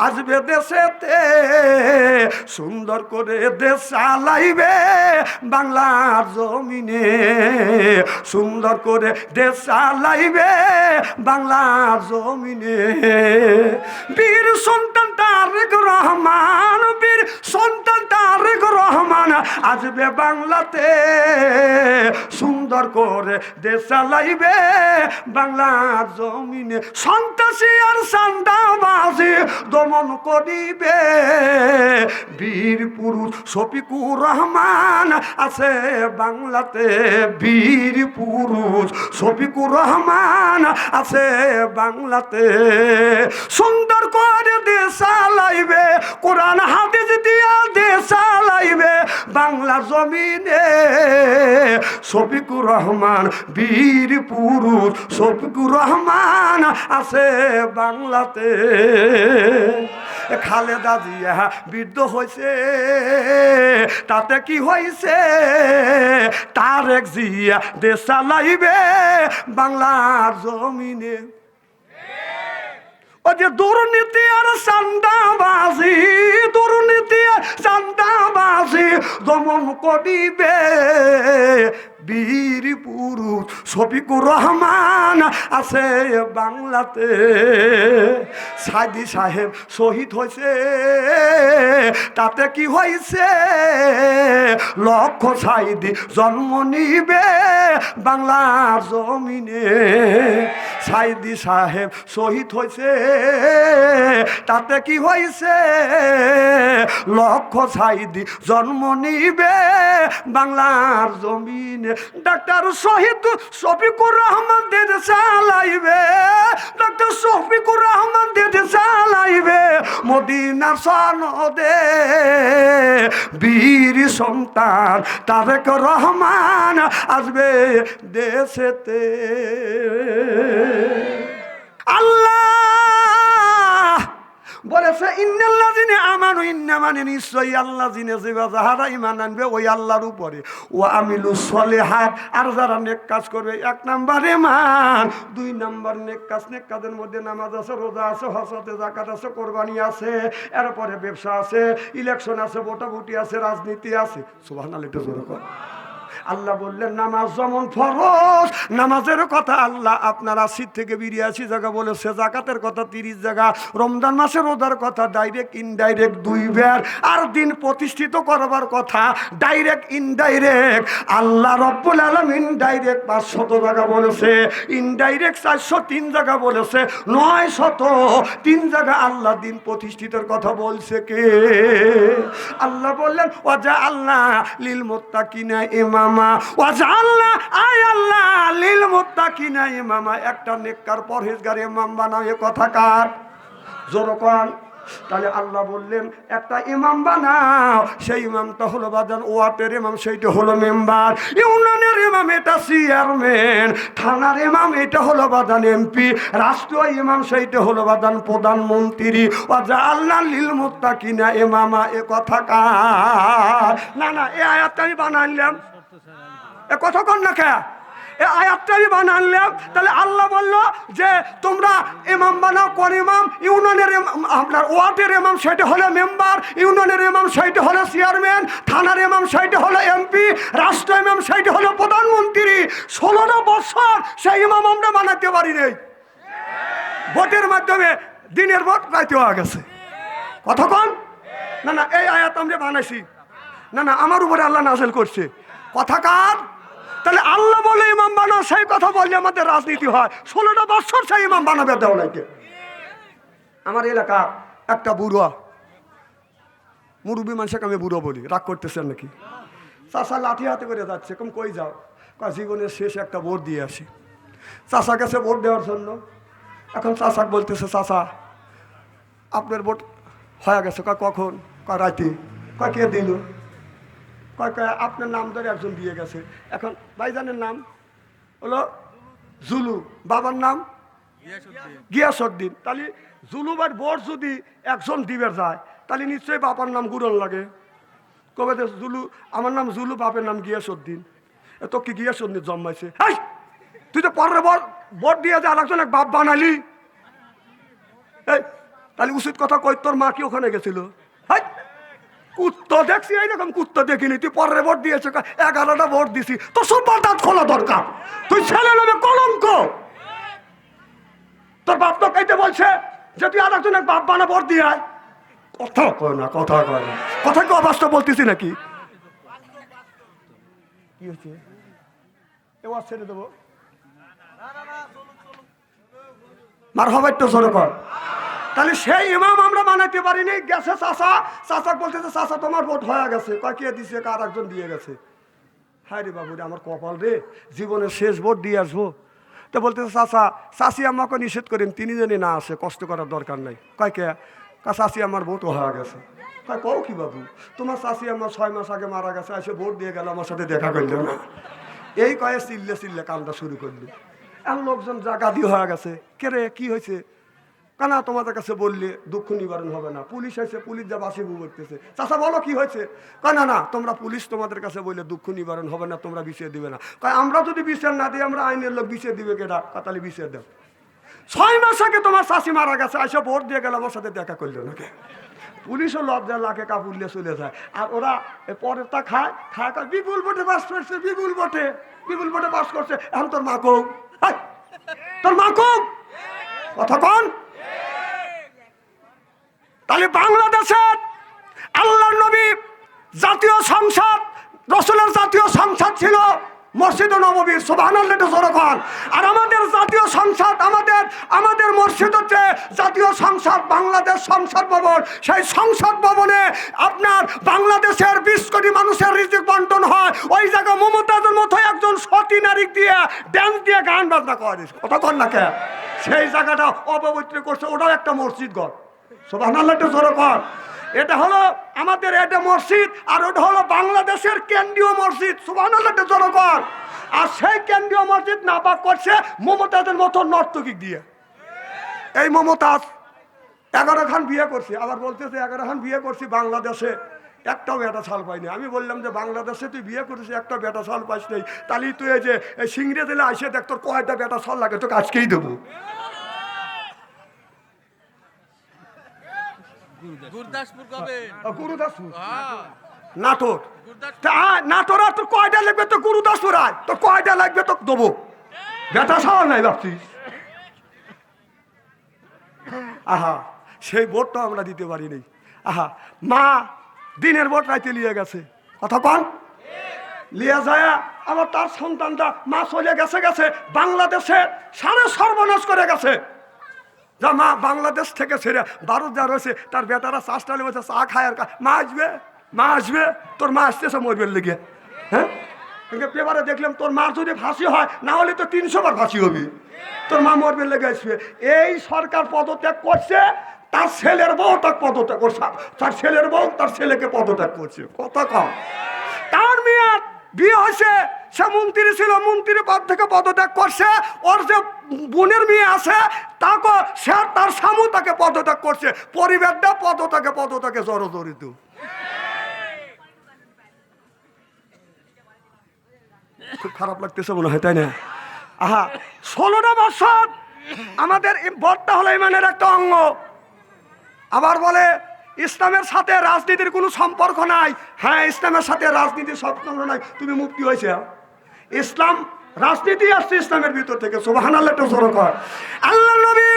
আসবে দেশেতে, সুন্দর করে দেশ চালাইবে বাংলার জমিনে, সুন্দর করে দেশ চালাইবে বাংলার জমিনে। বীর সন্তান তারেক রহমান, বীর সন্তান তারেক রহমান আসবে বাংলাতে, সুন্দর করে দেশ চালাইবে বাংলার জমিনে। সন্ত্রাসী আর চাঁদাবাজি দমন করিবে বীর পুরুষ শফিকুর রহমান আছে বাংলাতে, বীর পুরুষ শফিকুর রহমান আছে বাংলাতে। সুন্দর করে দেশ চালাইবে, কোরআন হাদিস দিয়া দেশ চালাইবে বাংলার জমিনে, শফিকুর রহমান বীর পুরুষ শফিকুর রহমান আছে বাংলাতে। খালেদা জিয়া বৃদ্ধ হয়েছে, তাতে কি হয়েছে? তারেক জিয়া দেশ চালাইবে বাংলার জমিনে। ও যে দুর্নীতি আর চাঁদাবাজি, দুর্নীতি আর চাঁদাবাজি দমন করিবে বীর পুরুষ শফিকুর রহমান আছে বাংলাতে। সাইদি সাহেব শহীদ হয়েছে, তাতে কি হয়েছে? লক্ষ সাইদি জন্ম নিবে বাংলার জমিনে। সাইদি সাহেব শহীদ হয়েছে, তাতে কি হয়েছে? লক্ষ সাইদি জন্ম নিবে বাংলার জমিনে। ডাক্তার শহীদ শফিকুর রহমান দেশ চালাইবে, ডাক্তার শফিকুর রহমান দেশ চালাইবে মদিনা সনদে, বীর সন্তান তারেক রহমান আসবে দেশেতে। আল্লাহ বলেছে ইন্নাল্লাযিনা আমানু, ইন্না মানে নিশ্চয়ই আল্লাযিনা যারা ঈমান আনবে ওই আল্লাহর উপরে, ওয়া আমিলুস সলিহাত আর যারা নেক কাজ করবে। এক নাম্বার ঈমান, দুই নাম্বার নেক কাজ। নেক কাজের মধ্যে নামাজ আছে, রোজা আছে, হজ আছে, যাকাত আছে, কোরবানি আছে, এরপরে ব্যবসা আছে, ইলেকশন আছে, ভোটাভুটি আছে, রাজনীতি আছে। সুবহানাল্লাহ, একটু জোরে কর। আল্লাহ বললেন নামাজ যেমন ফরজ, নামাজের কথা আল্লাহ আপনার 80 থেকে 82 জায়গা বলেছে, যাকাতের কথা 30 জায়গা, রমজান মাসে রোজার কথা ডাইরেক্ট ইনডাইরেক্ট 2 বার, আর দিন প্রতিষ্ঠিত করবার কথা ডাইরেক্ট ইনডাইরেক্ট। আল্লাহ রব্বুল আলামিন ডাইরেক্ট 500 জায়গা বলেছে, ইনডাইরেক্ট 403 জায়গা বলেছে, 903 জায়গা আল্লাহ দিন প্রতিষ্ঠিতের কথা বলছে। কে? আল্লাহ বললেন ওয়াজা আল্লাহ লিল মুত্তাকিনা ইমাম, একটা নেককার পরহেজগার ইমাম বানাও। এ কথা কার? জোরে কর। তাহলে আল্লাহ বললেন একটা ইমাম বানাও, সেই ইমামটা হলো বাদান ওয়ার্ডের ইমাম, সেইটা হলো মেম্বার, ইউনিয়নের ইমাম এটা চেয়ারম্যান, থানার ইমাম এটা হলো বাদান এমপি, রাষ্ট্রীয় ইমাম সেইটা হলো বাদান প্রধানমন্ত্রী। ওয়াজা আল্লাহ লিল মুত্তাকিনা ইমামা। এ কথা কার? না না, এই আয়াতটা আমি বানাইলাম। এ কথা কন না কে? এই আয়াতটা আমি বানাইলাম। তাহলে আল্লাহ বলল যে তোমরা ইমাম বানাও। কোন ইমাম? ইউনিয়নের আপনার ওয়ার্ডের ইমাম সেটা হলো মেম্বার, ইউনিয়নের ইমাম সেইটা হলো চেয়ারম্যান, থানার ইমাম সেইটা হলো এমপি, রাষ্ট্র ইমাম সেইটা হলো প্রধানমন্ত্রী। 16টা বছর সেই ইমাম আমরা বানাতে পারি নাই। ভোটের মাধ্যমে দিনের ভোট রাইতে হয়ে গেছে। কথা কন না না, এই আয়াত আমরা বানাইছি না না, আমার উপরে আল্লাহ নাযিল করছে। কথা কার? তাহলে আল্লাহ বলে ইমাম বানাও, সেই কথা বললে আমাদের রাজনীতি হয়। 16টা বছর সেই ইমাম বানাবে দেও নাকি। আমার এলাকা একটা বুড়ো মুরব্বী মানুষকে আমি বুড়ো বলি, রাগ করতেছেন নাকি? চাষা লাঠি হাতে করে যাচ্ছে, কম কই যাও? জীবনের শেষ একটা ভোট দিয়ে আসি। চাষা গেছে ভোট দেওয়ার জন্য। এখন চাষাক বলতেছে চাষা আপনার ভোট হয়ে গেছে। কখন? রাতে। কে দিল? আপনার নাম ধরে একজন দিয়ে গেছে। এখন ভাইজানের নাম হলো জুলু, বাবার নাম গিয়াসউদ্দিন। তাহলে জুলুবার ভোট যদি একজন দিবে যায়, তাহলে নিশ্চয়ই বাবার নাম গুরন লাগে। কবে জুলু, আমার নাম জুলু, বাপের নাম গিয়াসউদ্দিন। তো কি গিয়াসউদ্দিন জন্মাইছে? তুই তো পরের ভোট দিয়ে যে আরেকজন এক বাপ বানালি। এই তাহলে উচিত কথা কই, তোর মা কি ওখানে গেছিল? হাই, কুত্তা দেখছি এইরকম কুত্তা দেখিনি। তুই পরের ভোট দিয়েছে, 11টা ভোট দিছি, তো সুপার দাঁত খোলা দরকার। তুই ছেলে নামে কলঙ্ক। তোর বাপ তো কাইতে বলছে যে তুই আর একজনের বাপ বানা ভোট দিয়ে আয়। কথা কয় না, কথা কয় না, কথা কি অবাস্তব বলতেছি নাকি? কি হচ্ছে এবার ছেড়ে দেবো? মার হবে একটু জোরে কর। তাহলে সেই ইমাম আমরা বানাইতে পারিনি। গেছে চাচা, চাচা বলতেছে চাচা তোমার ভোট হয়ে গেছে। কয় কে দিছে? কার একজন দিয়ে গেছে। হায় রে বাবু রে, আমার কপাল রে, জীবনের শেষ ভোট দিয়ে আসবো। তো বলতেছে চাচা, চাচি আমাকে নিষেধ করেন, তিনি জানি না আসে, কষ্ট করার দরকার নাই। কয় কে? চাচি আমার ভোটও হয়ে গেছে। কয় কও কি বাবু, তোমার চাচি আমার 6 মাস আগে মারা গেছে, এসে ভোট দিয়ে গেল, আমার সাথে দেখা করলো না। এই কয়ে চিল্লে চিল্লে কান্দা শুরু করলো। এখন লোকজন জায়গা দিয়ে হয়ে গেছে। কে রে, কি হয়েছে? কানা তোমাদের কাছে বললে দুঃখ নিবারণ হবে না। পুলিশ এসে, পুলিশ যা বাসি করতেছে। চাচা বলো কি হয়েছে? কয় না না, তোমরা পুলিশ তোমাদের কাছে বললে দুঃখ নিবারণ হবে না, তোমরা বিচার দিবে না। কয় আমরা যদি বিচার না দিই, আমরা আইনের লোক বিচার দিবে কেটা? তাহলে বিচার দাও। 6 মাস আগে তোমার চাষি মারা গেছে, এসে ভোট দিয়ে গেল, আমার সাথে দেখা করলো নাকি? পুলিশও লজ্জা লাগে, কাপুরলে চলে যায়। আর ওরা পরেরটা খায়, খায় কয় বিপুল ভোটে পাস করছে, বিপুল ভোটে পাস করছে। এখন তোর মা কৌ, তোর মা কৌ, কথা কন। তাহলে বাংলাদেশের আল্লাহর নবী জাতীয় সংসদ, রাসূলের জাতীয় সংসদ ছিল মসজিদ নববীর। সুবহানাল্লাহ জোরে কর। আর আমাদের জাতীয় সংসদ, আমাদের মসজিদ হচ্ছে জাতীয় সংসদ, বাংলাদেশ সংসদ ভবন। সেই সংসদ ভবনে আপনার বাংলাদেশের 20 কোটি মানুষের রিজিক বন্টন হয়। ওই জায়গায় মমতাজের মতো একজন সতী নারী দিয়ে ড্যান্স দিয়ে গান বাজনা করে, কথা কর না কে? সেই জায়গাটা অপবিত্র করছে, ওটাও একটা মসজিদ ঘর। সুবহানাল্লাহ জোরে কর। এটা হলো আমাদের, এটা মসজিদ, আর ওটা হলো বাংলাদেশের কেন্দ্রীয় মসজিদ। সুবহানাল্লাহ জোরে কর। আর সেই কেন্দ্রীয় মসজিদ নাপাক করছে মমতাজের মতো নর্তকী দিয়ে। এই মমতাজ 11 খান বিয়ে করছে, আবার বলতেছে 11 খান বিয়ে করছি, বাংলাদেশে একটাও বেটা ছাল পাইনি। আমি বললাম যে বাংলাদেশে তুই বিয়ে করেছিস, একটা বেটা ছাল পাইস নেই, তাহলে তুই এই যে সিংড়ে দিলে আইসে দেখ তোর কয়টা বেটা ছাল লাগে, তোকে আজকেই দেবো। গুরদাসপুর কবে? গুরুদাসপুর নাটোর, নাটোর। আর তোর কয়টা লাগবে? তো গুরুদাসপুর আয়, তোর কয়টা লাগবে তো দেবো। বেটা ছাওয়া নাই ভাবছিস? আহা, সেই ভোটটা আমরা দিতে পারিনি। আহা, মা দিনের ভোট রাইতে লিয়ে গেছে, কথা কন। লিয়ে যায় আবার তার সন্তানটা, মা চলে গেছে বাংলাদেশে, সারা সর্বনাশ করে গেছে। যা মা বাংলাদেশ থেকে ছেড়ে ভারত যা রয়েছে, তার বেটারা চাষটালে বসে চা খায় আর মা আসবে, তোর মা আসতেছে মরবের লেগে। হ্যাঁ, পেপারে দেখলাম তোর মার যদি ফাঁসি হয়, না হলে তো 300 বার ফাঁসি হবে, তোর মা মরবের লেগে আসবে। এই সরকার পদত্যাগ করছে, তার ছেলের বউ তার পদত্যাগ করছে, তার ছেলের বউ তার ছেলেকে পদত্যাগ করছে, কথা কম। তার মেয়ে বিয়ে হয়েছে, সে মন্ত্রী ছিল, মন্ত্রী পদ থেকে পদত্যাগ করছে। ওর যে বোনের মেয়ে আছে, তাকে সে তার স্বামী তাকে পদত্যাগ করছে। পরিবারটা পদত্যাগে জড়জড়িত। খুব খারাপ লাগতেছে মনে হয়, তাই না? আহা, 16টা বছর আমাদের ভোটটা হলো ইমানের একটা অঙ্গ। আবার বলে ইসলামের সাথে রাজনীতির কোনো সম্পর্ক নাই। হ্যাঁ, ইসলামের সাথে রাজনীতির সম্পর্ক নাই। তুমি মুক্তি হয়েছে, ইসলাম রাজনীতি আসছে ইসলামের ভিতর থেকে। সুবহানাল্লাহ জোরে কর। আল্লাহর নবী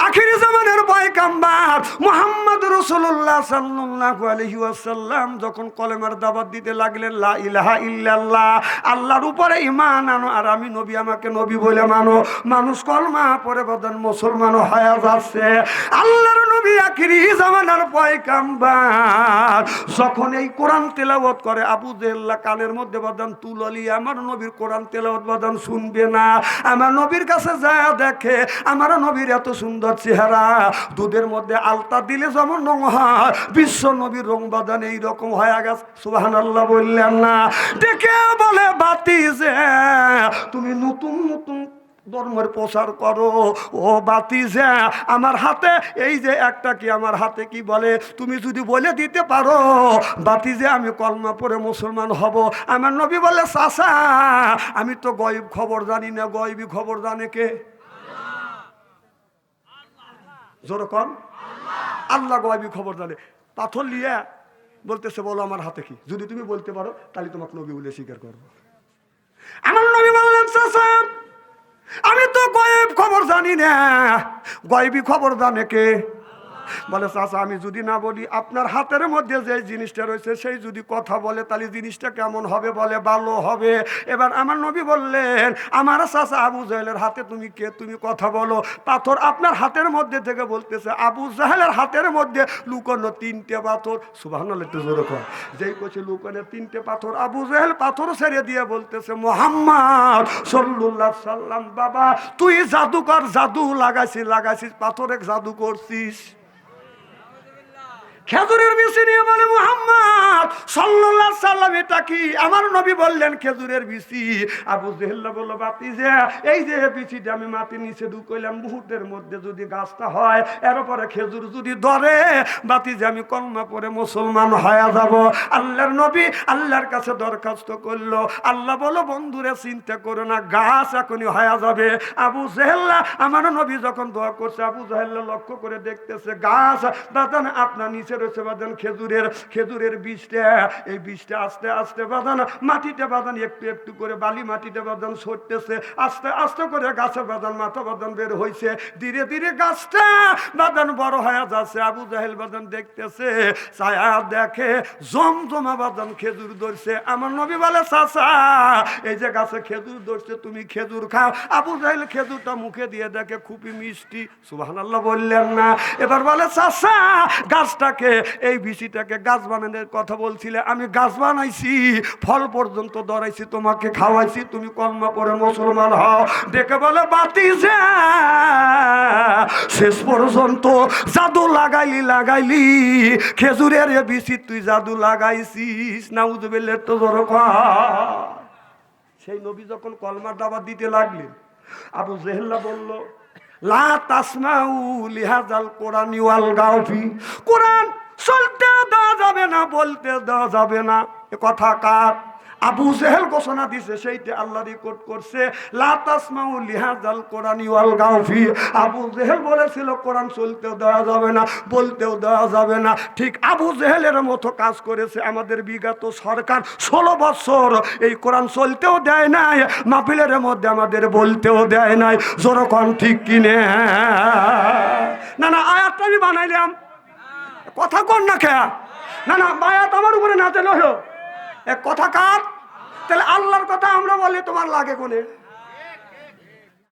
আখিরি জামানের পয়গম্বর মুহাম্মদ রাসূলুল্লাহ সাল্লাল্লাহু আলাইহি ওয়াসাল্লাম যখন কলেমার দাওয়াত দিতে লাগলেন, লা ইলাহা ইল্লাল্লাহ, আল্লাহর উপরে ঈমান আনো, আর আমি নবী, আমাকে নবী বলে মানো। মানুষ কলমা পড়ে বদন মুসলমান হয়ে যাচ্ছে। আল্লাহর নবী আখিরি জামানার পয়গম্বর যখন এই কোরআন তেলাওয়াত করে, আবু জেহেল কানের মধ্যে বদন তুললি, আমার নবীর কোরআন তেলাওয়াত বদন শুনবে না। আমার নবীর কাছে যা দেখে, আমার নবীর এত সুন্দর চেহারা, দুধের মধ্যে আলতা দিলে যেমন রং হয়, বিশ্ব নবীর রং বাদান এইরকম হয়ে গেছে। সুবহানাল্লাহ বললেন না? ডেকে বলে, বাতিজে তুমি নতুন নতুন ধর্মের প্রচার করো। ও বাতিজা, আমার হাতে এই যে একটা কি, আমার হাতে কি বলে, তুমি যদি বলে দিতে পারো বাতিজা, আমি কলমা পড়ে মুসলমান হব। আমার নবী বলে, চাচা আমি তো গয়ব খবর জানি না, গয়বি খবর জানে কে? জোরে কম। আল্লাহ গায়বী খবর জানে। পাথর লিয়া বলতেছে বলো আমার হাতে কি, যদি তুমি বলতে পারো তাহলে তোমাকে নবী বলে স্বীকার করবো। আমার নবী বললেন চাচা আমি তো গায়েব খবর জানি না, গায়েবী খবর জানে কে? বলে চাচা আমি যদি না বলি, আপনার হাতের মধ্যে যে জিনিসটা রয়েছে সেই যদি কথা বলে তাহলে জিনিসটা কেমন হবে? বলে ভালো হবে। এবার আমার নবী বললেন আমার চাচা আবু জাহেলের হাতে তুমি কে, তুমি কথা বলো। পাথর আপনার হাতের মধ্যে থেকে বলতেছে আবু জাহেলের হাতের মধ্যে লুকানো 3টে পাথর। সুবহানাল্লাহ, একটু জোরে কর। যেই কছে লুকানো 3টে পাথর, আবু জাহেল পাথর ছেড়ে দিয়ে বলতেছে মুহাম্মদ সাল্লাল্লাহু আলাইহি সাল্লাম, বাবা তুই জাদুকর, জাদু লাগাইছিস পাথরে জাদু করছিস। খেজুরের বিচি নিয়ে বলে মুহাম্মদ সাল্লাল্লাহু আলাইহি সাল্লাম এটা কি? আমার নবী বললেন খেজুরের বিচি। আবু জেহেল বলল বাতিজা এই যে বিচিটা আমি মাটির নিচে ঢুকাইলাম, মুহূর্তের মধ্যে যদি গাছটা হয় এর উপরে খেজুর যদি ধরে, বাতিজা আমি কলমা পড়ে মুসলমান হয়ে যাব। আল্লাহর নবী আল্লাহর কাছে দরখাস্ত করলো। আল্লাহ বলো বন্ধুরে চিন্তা করো না, গাছ এখনই হয়ে যাবে। আবু জেহেল আমার নবী যখন দোয়া করছে, আবু জেহেল লক্ষ্য করে দেখতেছে গাছ বাদান আপনার নিচে রয়েছে বাদান খেজুরের বীজটা, এই বীজটা আস্তে আস্তে বাদান মাটিতে বাদান একটু একটু করে বালি মাটিতে বাদান সরতেছে, আস্তে আস্তে করে গাছের বাদান মাথা বাদান বের হয়েছে, ধীরে ধীরে গাছটা বাদান বড় হয়ে যাচ্ছে। আবু জাহেল বাদান দেখতেছে, ছায়া দেখে জমজমা বাদান খেজুর ধরছে। আমার নবী বলে চাচা এই যে গাছে খেজুর ধরছে তুমি খেজুর খাও। আবু জাহেল খেজুরটা মুখে দিয়ে দেখে খুবই মিষ্টি। সুবহানাল্লাহ বললেন না? এবার বলে চাচা গাছটাকে এই বিচিটাকে গাছ বানানোর কথা বলছিলে, আমি গাছ বানাইছি, ফল পর্যন্ত ধরাইছি, তোমাকে খাওয়াইছি, তুমি কলমা পড়ে মুসলমান হও। দেখে বলে বাতিজা শেষ পর্যন্ত জাদু লাগাইলি খেজুরের বিচি তুই জাদু লাগাইছিস। নাউযুবিল্লাহ, তো জোরে কর। সেই নবী যখন কলমার দাওয়াত দিতে লাগলেন, আবু জেহেল বলল লা তাসমাউ লিহাযাল কোরআনি ওয়ালগাউ ফি, কোরআন চলতে দেওয়া যাবে না, বলতে দেওয়া যাবে না। এ কথা কার? আবু জেহেল ঘোষণা দিছে, সেইটা আল্লাহ রেকর্ড করছে। লা তাসমাউ লিহাযাল কোরআনি ওয়ালগাউ ফি, আবু জেহেল বলেছিল কোরআন চলতেও দেওয়া যাবে না, বলতেও দেওয়া যাবে না। ঠিক আবু জেহেলের মতো কাজ করেছে আমাদের বিগত সরকার। 16 বছর এই কোরআন চলতেও দেয় নাই, মাহফিলের মধ্যে আমাদের বলতেও দেয় নাই। যেরকম ঠিক কিনে না না আয়াতটা আমি বানাইলাম, কথা কর না খেয়া না না আয়াত আমার উপরে না চলে হলো এক কথা কার? তাহলে আল্লাহর কথা আমরা বলি তোমার লাগে কোনে?